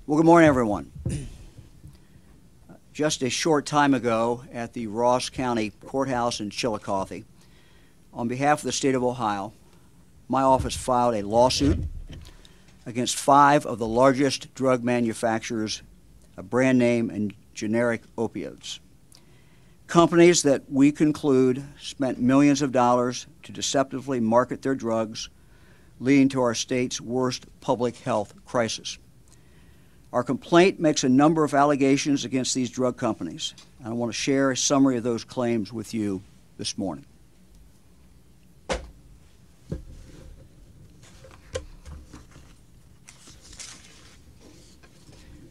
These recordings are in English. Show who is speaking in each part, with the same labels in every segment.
Speaker 1: Well, good morning, everyone. Just a short time ago at the Ross County Courthouse in Chillicothe, on behalf of the state of Ohio, my office filed a lawsuit against 5 of the largest drug manufacturers of brand name and generic opioids. Companies that we conclude spent millions of dollars to deceptively market their drugs, leading to our state's worst public health crisis. Our complaint makes a number of allegations against these drug companies, and I want to share a summary of those claims with you this morning.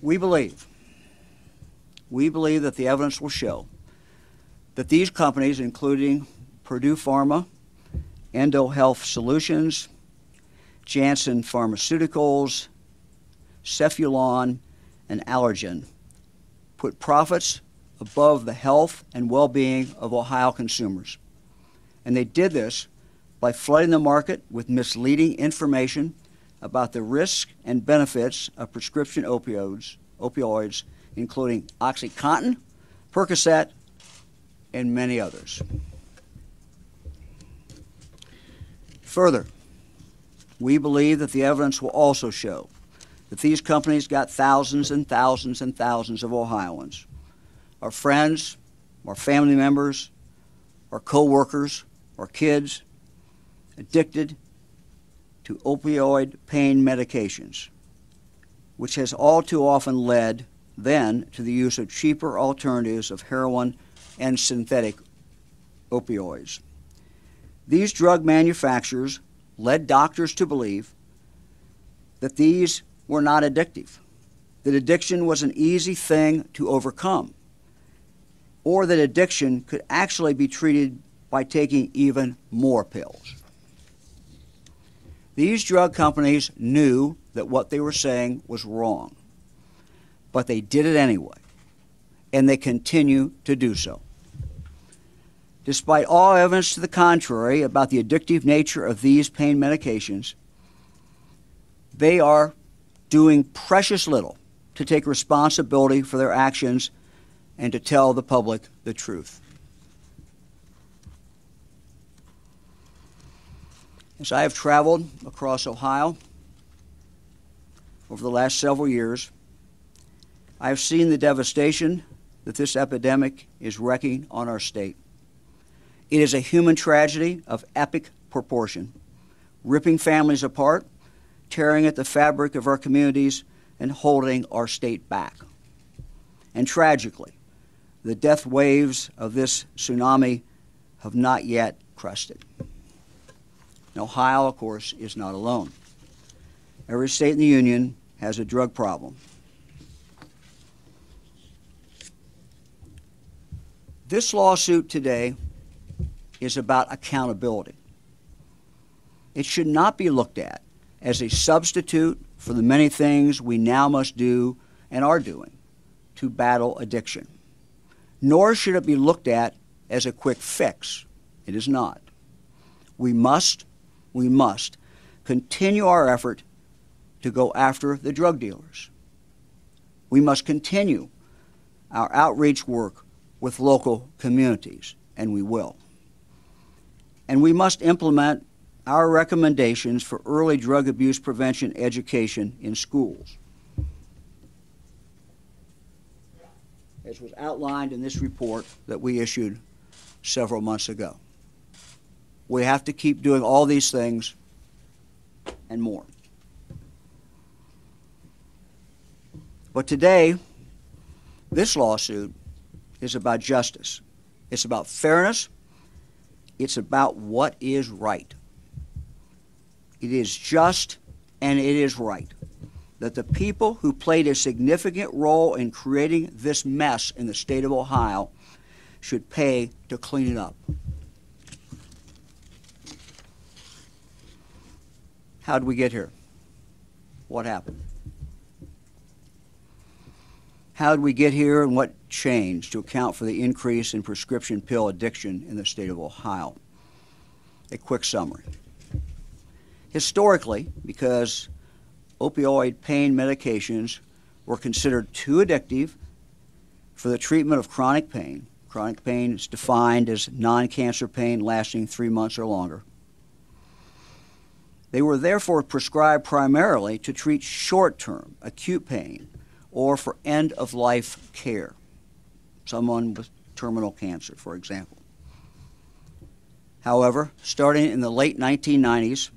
Speaker 1: We believe that the evidence will show that these companies, including Purdue Pharma, Endo Health Solutions, Janssen Pharmaceuticals, Cephalon, and Allergen, put profits above the health and well-being of Ohio consumers. And they did this by flooding the market with misleading information about the risks and benefits of prescription opioids, including OxyContin, Percocet, and many others. Further, we believe that the evidence will also show that these companies got thousands and thousands and thousands of Ohioans, our friends, our family members, our co-workers, our kids, addicted to opioid pain medications, which has all too often led then to the use of cheaper alternatives of heroin and synthetic opioids. These drug manufacturers led doctors to believe that these were not addictive, that addiction was an easy thing to overcome, or that addiction could actually be treated by taking even more pills. These drug companies knew that what they were saying was wrong, but they did it anyway, and they continue to do so. Despite all evidence to the contrary about the addictive nature of these pain medications, they are doing precious little to take responsibility for their actions and to tell the public the truth. As I have traveled across Ohio over the last several years, I have seen the devastation that this epidemic is wreaking on our state. It is a human tragedy of epic proportion, ripping families apart, tearing at the fabric of our communities, and holding our state back. And tragically, the death waves of this tsunami have not yet crested. And Ohio, of course, is not alone. Every state in the union has a drug problem. This lawsuit today is about accountability. It should not be looked at as a substitute for the many things we now must do and are doing to battle addiction. Nor should it be looked at as a quick fix. It is not. We must continue our effort to go after the drug dealers. We must continue our outreach work with local communities, and we will. And we must implement our recommendations for early drug abuse prevention education in schools, as was outlined in this report that we issued several months ago. We have to keep doing all these things and more. But today, this lawsuit is about justice. It's about fairness. It's about what is right. It is just and it is right that the people who played a significant role in creating this mess in the state of Ohio should pay to clean it up. How did we get here? What happened? How did we get here, and what changed to account for the increase in prescription pill addiction in the state of Ohio? A quick summary. Historically, because opioid pain medications were considered too addictive for the treatment of chronic pain. Chronic pain is defined as non-cancer pain lasting 3 months or longer. They were therefore prescribed primarily to treat short-term acute pain or for end-of-life care, someone with terminal cancer, for example. However, starting in the late 1990s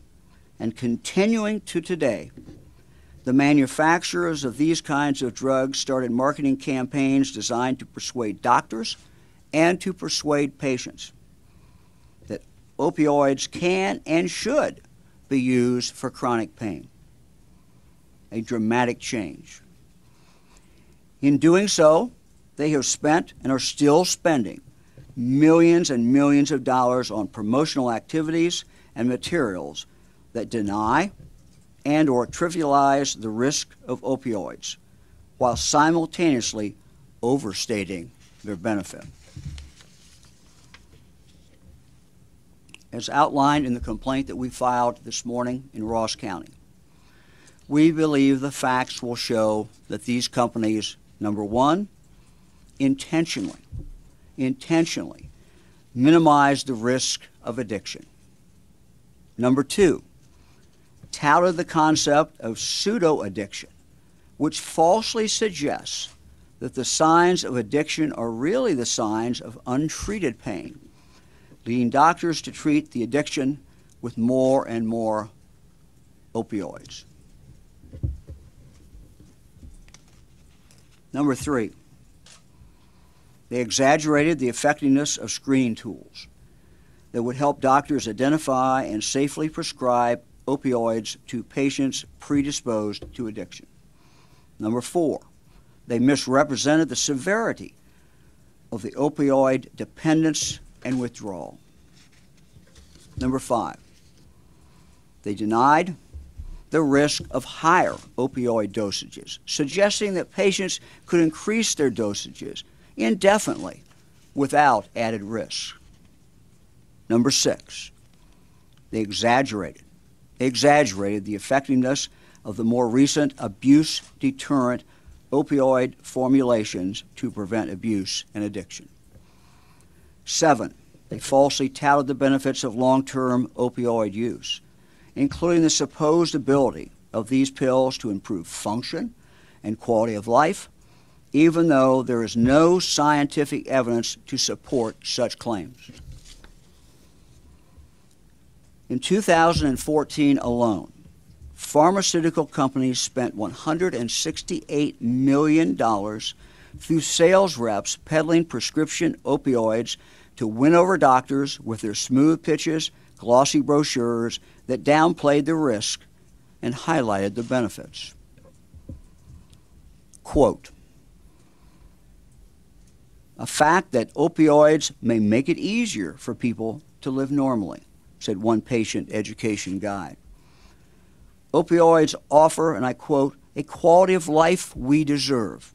Speaker 1: and continuing to today, the manufacturers of these kinds of drugs started marketing campaigns designed to persuade doctors and to persuade patients that opioids can and should be used for chronic pain. A dramatic change. In doing so, they have spent and are still spending millions and millions of dollars on promotional activities and materials that deny and or trivialize the risk of opioids while simultaneously overstating their benefit. As outlined in the complaint that we filed this morning in Ross County, we believe the facts will show that these companies, number one, intentionally minimize the risk of addiction. Number two, touted the concept of pseudo-addiction, which falsely suggests that the signs of addiction are really the signs of untreated pain, leading doctors to treat the addiction with more and more opioids. Number three, they exaggerated the effectiveness of screening tools that would help doctors identify and safely prescribe opioids to patients predisposed to addiction. Number four, they misrepresented the severity of the opioid dependence and withdrawal. Number five, they denied the risk of higher opioid dosages, suggesting that patients could increase their dosages indefinitely without added risk. Number six, they exaggerated the effectiveness of the more recent abuse-deterrent opioid formulations to prevent abuse and addiction. Seven, they falsely touted the benefits of long-term opioid use, including the supposed ability of these pills to improve function and quality of life, even though there is no scientific evidence to support such claims. In 2014 alone, pharmaceutical companies spent $168 million through sales reps peddling prescription opioids to win over doctors with their smooth pitches, glossy brochures that downplayed the risk and highlighted the benefits. Quote, "A fact that opioids may make it easier for people to live normally," said one patient education guide. "Opioids offer," and I quote, "a quality of life we deserve,"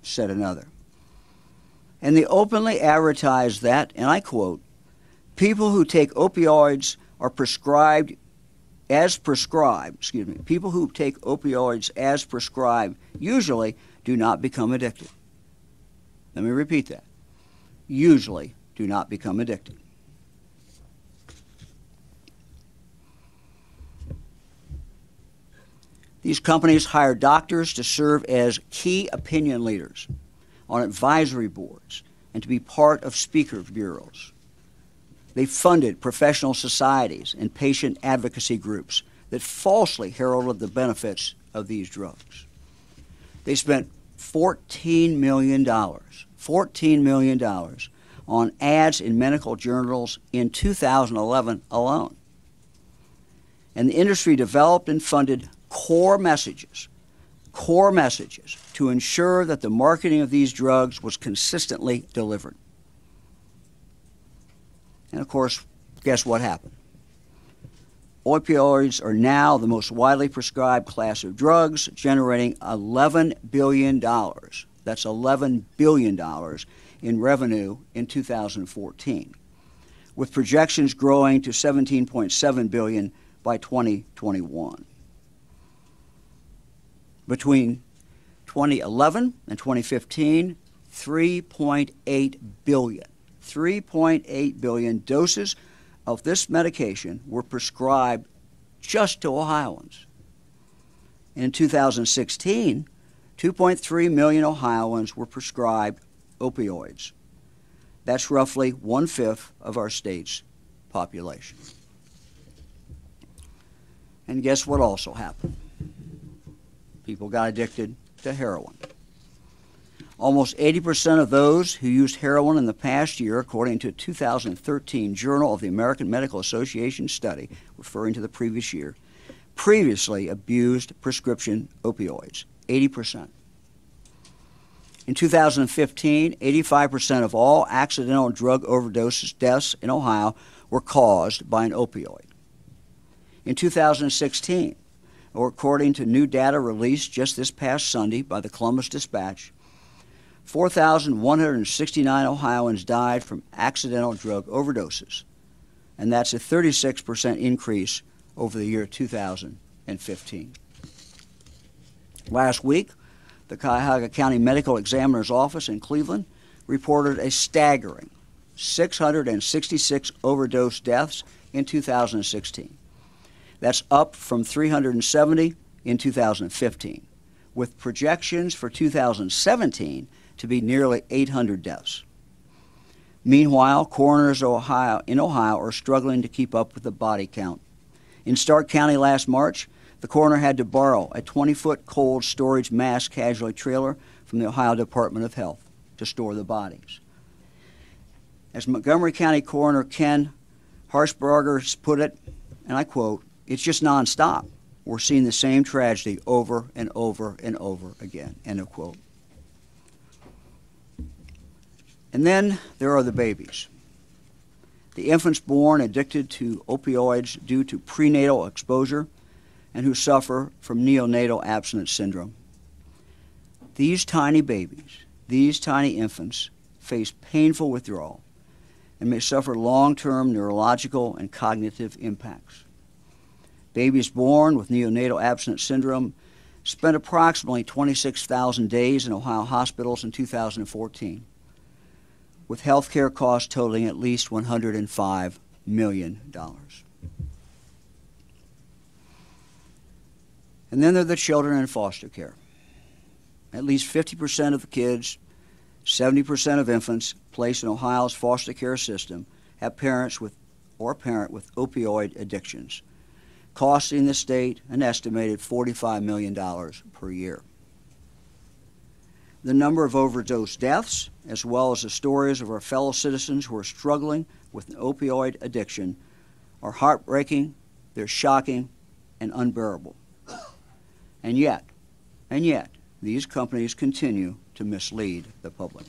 Speaker 1: said another. And they openly advertised that, and I quote, "people who take opioids are people who take opioids as prescribed usually do not become addicted." Let me repeat that. Usually do not become addicted. These companies hire doctors to serve as key opinion leaders on advisory boards and to be part of speaker bureaus. They funded professional societies and patient advocacy groups that falsely heralded the benefits of these drugs. They spent $14 million on ads in medical journals in 2011 alone. And the industry developed and funded core messages to ensure that the marketing of these drugs was consistently delivered. And of course, guess what happened? Opioids are now the most widely prescribed class of drugs, generating $11 billion. That's $11 billion in revenue in 2014, with projections growing to $17.7 billion by 2021. Between 2011 and 2015, 3.8 billion. 3.8 billion doses of this medication were prescribed just to Ohioans. In 2016, 2.3 million Ohioans were prescribed opioids. That's roughly 1/5 of our state's population. And guess what also happened? People got addicted to heroin. Almost 80% of those who used heroin in the past year, according to a 2013 Journal of the American Medical Association study, referring to the previous year, previously abused prescription opioids, 80%. In 2015, 85% of all accidental drug overdose deaths in Ohio were caused by an opioid. In 2016, or according to new data released just this past Sunday by the Columbus Dispatch, 4,169 Ohioans died from accidental drug overdoses, and that's a 36% increase over the year 2015. Last week, the Cuyahoga County Medical Examiner's Office in Cleveland reported a staggering 666 overdose deaths in 2016. That's up from 370 in 2015, with projections for 2017 to be nearly 800 deaths. Meanwhile, coroners in Ohio are struggling to keep up with the body count. In Stark County last March, the coroner had to borrow a 20-foot cold storage mass casualty trailer from the Ohio Department of Health to store the bodies. As Montgomery County Coroner Ken Harshbarger put it, and I quote, "It's just nonstop. We're seeing the same tragedy over and over and over again," end of quote. And then there are the babies. The infants born addicted to opioids due to prenatal exposure and who suffer from neonatal abstinence syndrome. These tiny babies, these tiny infants, face painful withdrawal and may suffer long-term neurological and cognitive impacts. Babies born with neonatal abstinence syndrome spent approximately 26,000 days in Ohio hospitals in 2014, with health care costs totaling at least $105 million. And then there are the children in foster care. At least 50% of the kids, 70% of infants placed in Ohio's foster care system have parents with or a parent with opioid addictions, costing the state an estimated $45 million per year. The number of overdose deaths, as well as the stories of our fellow citizens who are struggling with an opioid addiction, are heartbreaking, they're shocking, and unbearable. And yet, these companies continue to mislead the public.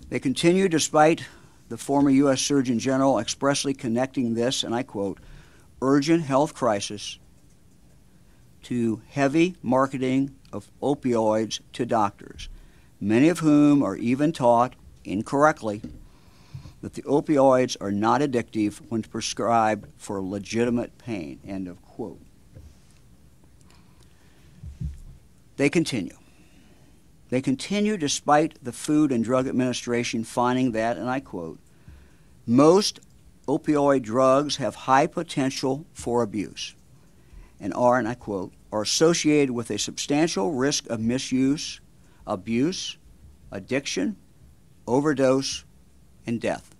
Speaker 1: They continue despite the former U.S. Surgeon General expressly connecting this, and I quote, urgent health crisis to heavy marketing of opioids to doctors, many of whom are even taught incorrectly that the opioids are not addictive when prescribed for legitimate pain, end of quote. They continue. They continue despite the Food and Drug Administration finding that, and I quote, most opioid drugs have high potential for abuse and are, and I quote, are associated with a substantial risk of misuse, abuse, addiction, overdose, and death.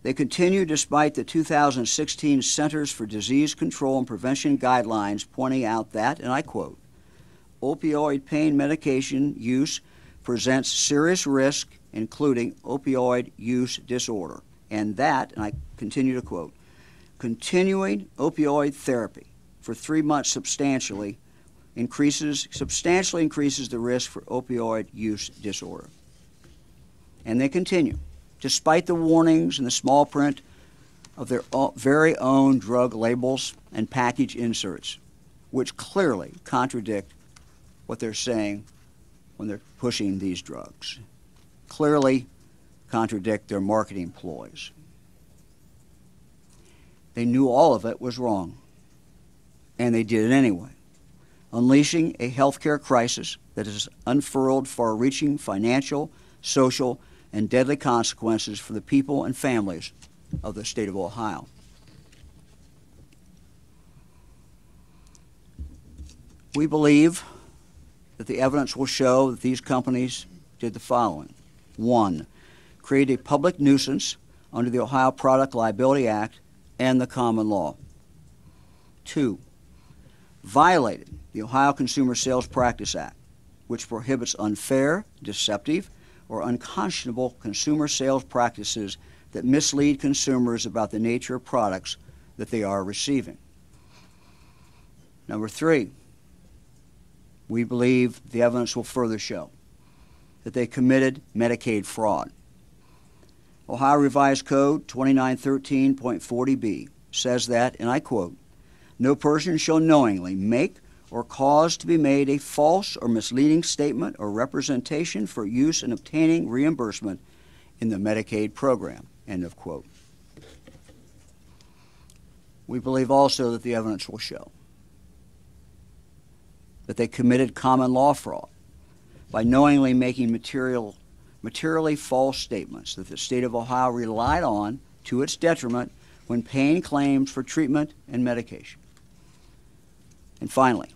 Speaker 1: They continue despite the 2016 Centers for Disease Control and Prevention guidelines pointing out that, and I quote, opioid pain medication use presents serious risk, including opioid use disorder, and that, and I continue to quote, continuing opioid therapy for 3 months substantially increases the risk for opioid use disorder. And they continue, despite the warnings and the small print of their very own drug labels and package inserts, which clearly contradict what they're saying when they're pushing these drugs, clearly contradict their marketing ploys. They knew all of it was wrong. and they did it anyway, unleashing a healthcare crisis that has unfurled far-reaching financial, social, and deadly consequences for the people and families of the state of Ohio. We believe that the evidence will show that these companies did the following. 1, create a public nuisance under the Ohio Product Liability Act and the common law. 2, violated the Ohio Consumer Sales Practice Act, which prohibits unfair, deceptive, or unconscionable consumer sales practices that mislead consumers about the nature of products that they are receiving. Number 3, we believe the evidence will further show that they committed Medicaid fraud. Ohio Revised Code 2913.40b says that, and I quote, "No person shall knowingly make or cause to be made a false or misleading statement or representation for use in obtaining reimbursement in the Medicaid program," end of quote. We believe also that the evidence will show that they committed common law fraud by knowingly making materially false statements that the state of Ohio relied on to its detriment when paying claims for treatment and medication. And finally,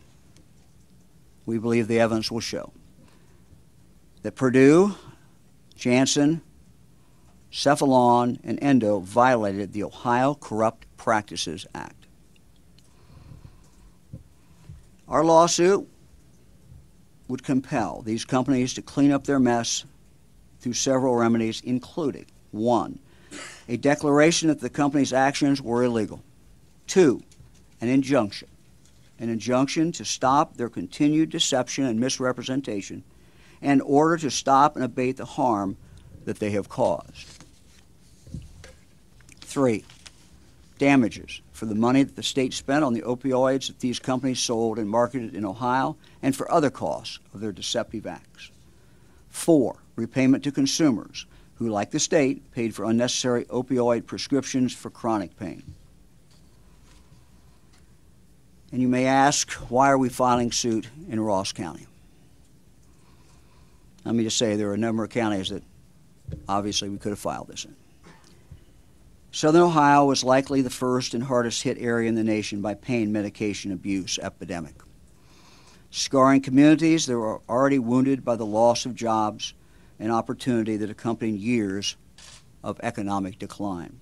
Speaker 1: we believe the evidence will show that Purdue, Janssen, Cephalon, and Endo violated the Ohio Corrupt Practices Act. Our lawsuit would compel these companies to clean up their mess through several remedies, including 1, a declaration that the company's actions were illegal. 2, an injunction to stop their continued deception and misrepresentation in order to stop and abate the harm that they have caused. 3, damages for the money that the state spent on the opioids that these companies sold and marketed in Ohio and for other costs of their deceptive acts. 4, repayment to consumers who, like the state, paid for unnecessary opioid prescriptions for chronic pain. And you may ask, why are we filing suit in Ross County? Let me just say there are a number of counties that obviously we could have filed this in. Southern Ohio was likely the first and hardest hit area in the nation by pain medication abuse epidemic, scarring communities that were already wounded by the loss of jobs and opportunity that accompanied years of economic decline.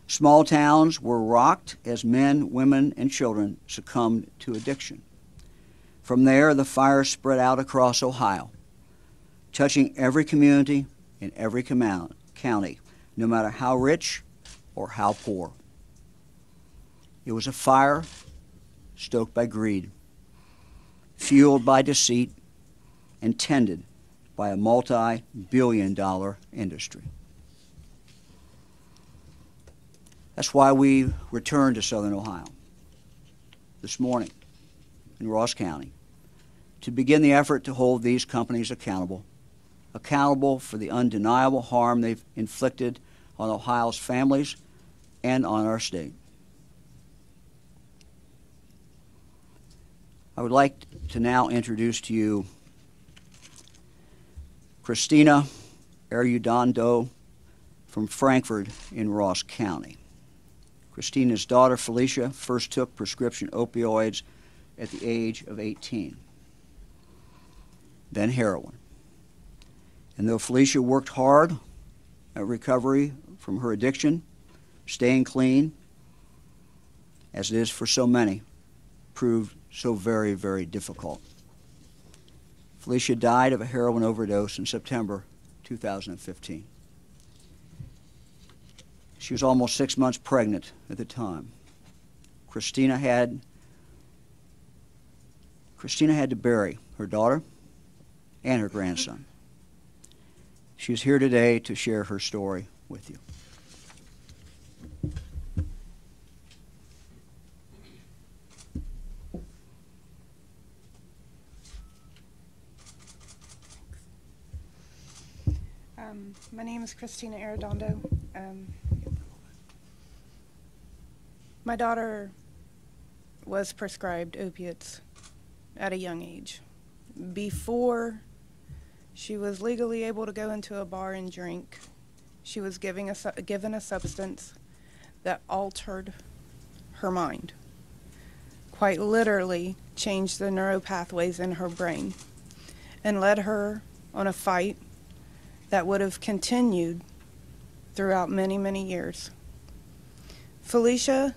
Speaker 1: Small towns were rocked as men, women, and children succumbed to addiction. From there, the fire spread out across Ohio, touching every community in every county, no matter how rich or how poor. It was a fire stoked by greed, fueled by deceit, and tended by a multi-billion-dollar industry. That's why we returned to Southern Ohio this morning in Ross County to begin the effort to hold these companies accountable for the undeniable harm they've inflicted on Ohio's families and on our state. I would like to now introduce to you Christina Arredondo from Frankfort in Ross County. Christina's daughter, Felicia, first took prescription opioids at the age of 18, then heroin. And though Felicia worked hard at recovery from her addiction, staying clean, as it is for so many, proved so very, very difficult. Felicia died of a heroin overdose in September 2015. She was almost 6 months pregnant at the time. Christina had to bury her daughter and her grandson. She's here today to share her story with you.
Speaker 2: My name is Christina Arredondo. My daughter was prescribed opiates at a young age. Before she was legally able to go into a bar and drink, she was given a substance that altered her mind, quite literally changed the neuropathways in her brain, and led her on a fight that would have continued throughout many, many years. Felicia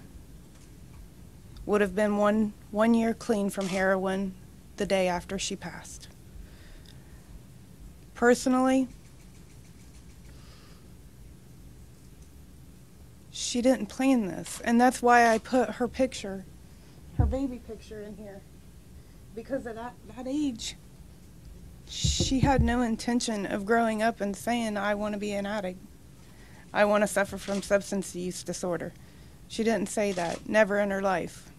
Speaker 2: would have been one year clean from heroin the day after she passed. Personally, she didn't plan this, and that's why I put her picture, her baby picture in here, because at that age, she had no intention of growing up and saying, I want to be an addict. I want to suffer from substance use disorder. She didn't say that, never in her life.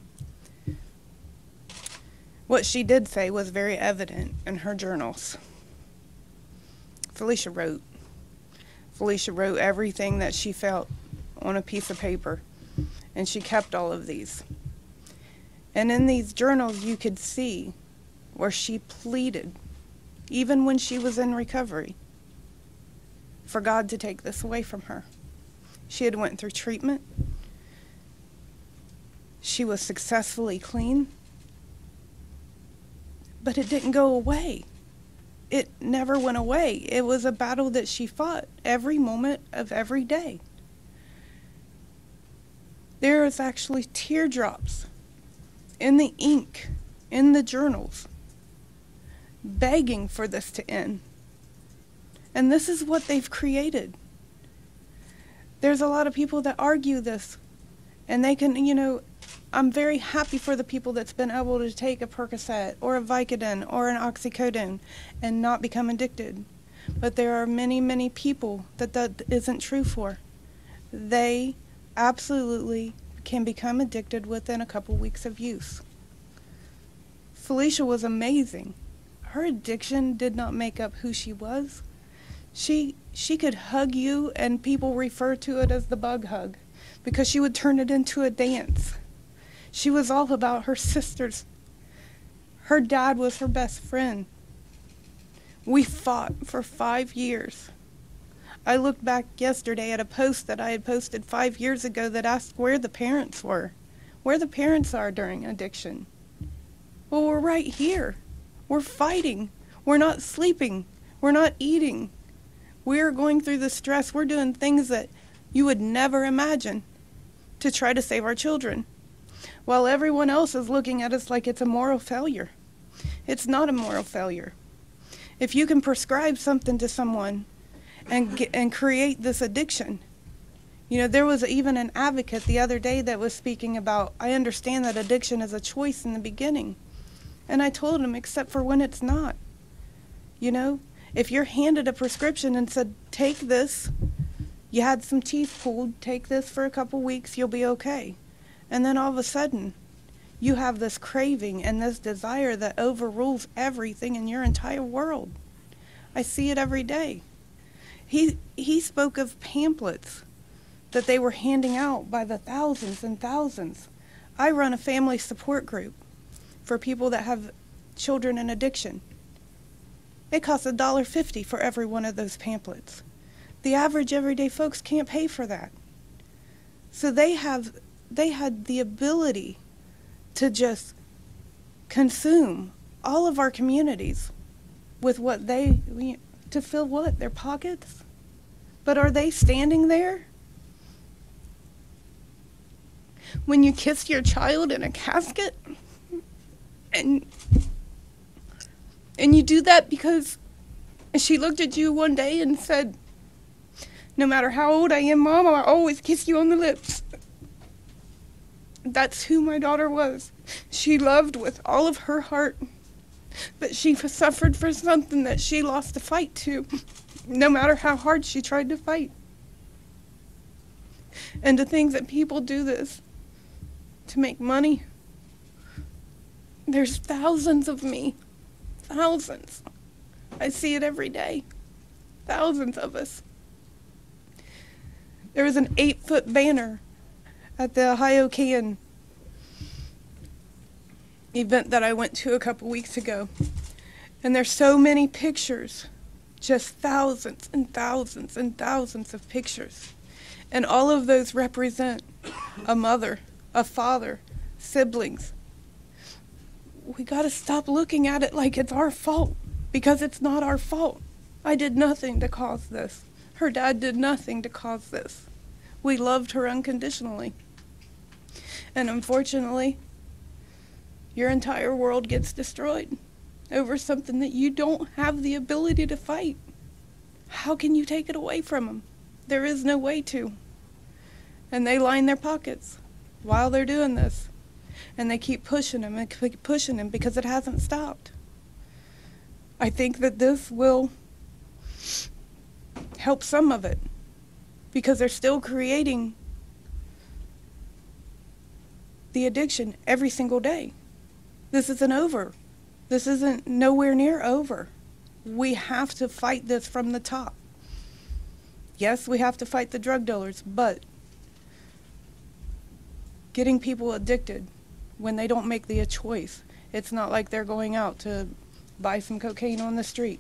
Speaker 2: What she did say was very evident in her journals. Felicia wrote. Felicia wrote everything that she felt on a piece of paper, and she kept all of these. And in these journals, you could see where she pleaded, even when she was in recovery, for God to take this away from her. She had went through treatment. She was successfully clean, but it didn't go away. It never went away. It was a battle that she fought every moment of every day. There is actually teardrops in the ink, in the journals, begging for this to end. And this is what they've created. There's a lot of people that argue this, and they can, I'm very happy for the people that's been able to take a Percocet or a Vicodin or an oxycodone and not become addicted. But there are many, many people that isn't true for. They absolutely can become addicted within a couple weeks of use. Felicia was amazing. Her addiction did not make up who she was. She could hug you, and people refer to it as the bug hug, because she would turn it into a dance. She was all about her sisters. Her dad was her best friend. We fought for 5 years. I looked back yesterday at a post that I had posted 5 years ago that asked where the parents were, where the parents are during addiction. Well, we're right here. We're fighting. We're not sleeping. We're not eating. We're going through the stress. We're doing things that you would never imagine to try to save our children, while everyone else is looking at us like it's a moral failure. It's not a moral failure. If you can prescribe something to someone and create this addiction. There was even an advocate the other day that was speaking about, I understand that addiction is a choice in the beginning. And I told him, except for when it's not. If you're handed a prescription and said, take this, you had some teeth pulled, take this for a couple weeks, you'll be okay. And then all of a sudden, you have this craving and this desire that overrules everything in your entire world. I see it every day. He spoke of pamphlets that they were handing out by the thousands and thousands. I run a family support group for people that have children in addiction. It costs $1.50 for every one of those pamphlets. The average everyday folks can't pay for that. So they had the ability to just consume all of our communities with what to fill what? Their pockets? But are they standing there? When you kiss your child in a casket, and you do that because she looked at you one day and said, no matter how old I am, Mom, I'll always kiss you on the lips. That's who my daughter was. She loved with all of her heart, but she suffered for something that she lost the fight to, no matter how hard she tried to fight. And to think that people do this to make money. There's thousands of me. Thousands. I see it every day. Thousands of us. There was an 8-foot banner at the Ohio Can event that I went to a couple weeks ago. And there's so many pictures, just thousands and thousands and thousands of pictures. And all of those represent a mother, a father, siblings. We got to stop looking at it like it's our fault, because it's not our fault. I did nothing to cause this. Her dad did nothing to cause this. We loved her unconditionally. And unfortunately, your entire world gets destroyed over something that you don't have the ability to fight. How can you take it away from them? There is no way to. And they line their pockets while they're doing this. And they keep pushing them and keep pushing them because it hasn't stopped. I think that this will help some of it, because they're still creating the addiction every single day. This isn't over. This isn't nowhere near over. We have to fight this from the top. Yes, we have to fight the drug dealers, but getting people addicted when they don't make the choice. It's not like they're going out to buy some cocaine on the street.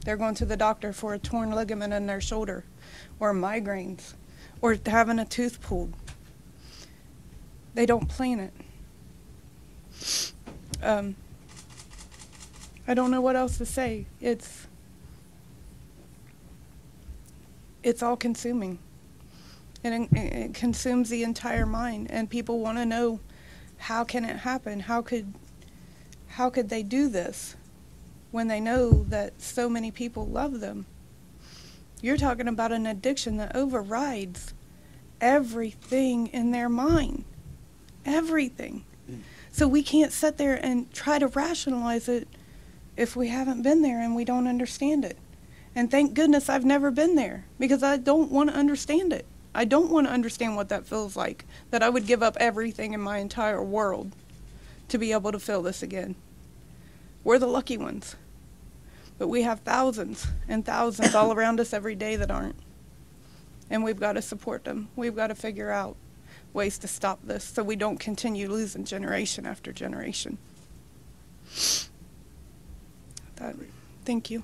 Speaker 2: They're going to the doctor for a torn ligament in their shoulder, or migraines, or having a tooth pulled. They don't plan it. I don't know what else to say. It's all consuming. And it consumes the entire mind, and people want to know, how can it happen? How could they do this when they know that so many people love them? You're talking about an addiction that overrides everything in their mind. Everything. So we can't sit there and try to rationalize it if we haven't been there and we don't understand it. And thank goodness I've never been there, because I don't want to understand it. I don't want to understand what that feels like, that I would give up everything in my entire world to be able to feel this again. We're the lucky ones. But we have thousands and thousands all around us every day that aren't. And we've got to support them. We've got to figure out ways to stop this so we don't continue losing generation after generation. Thank you.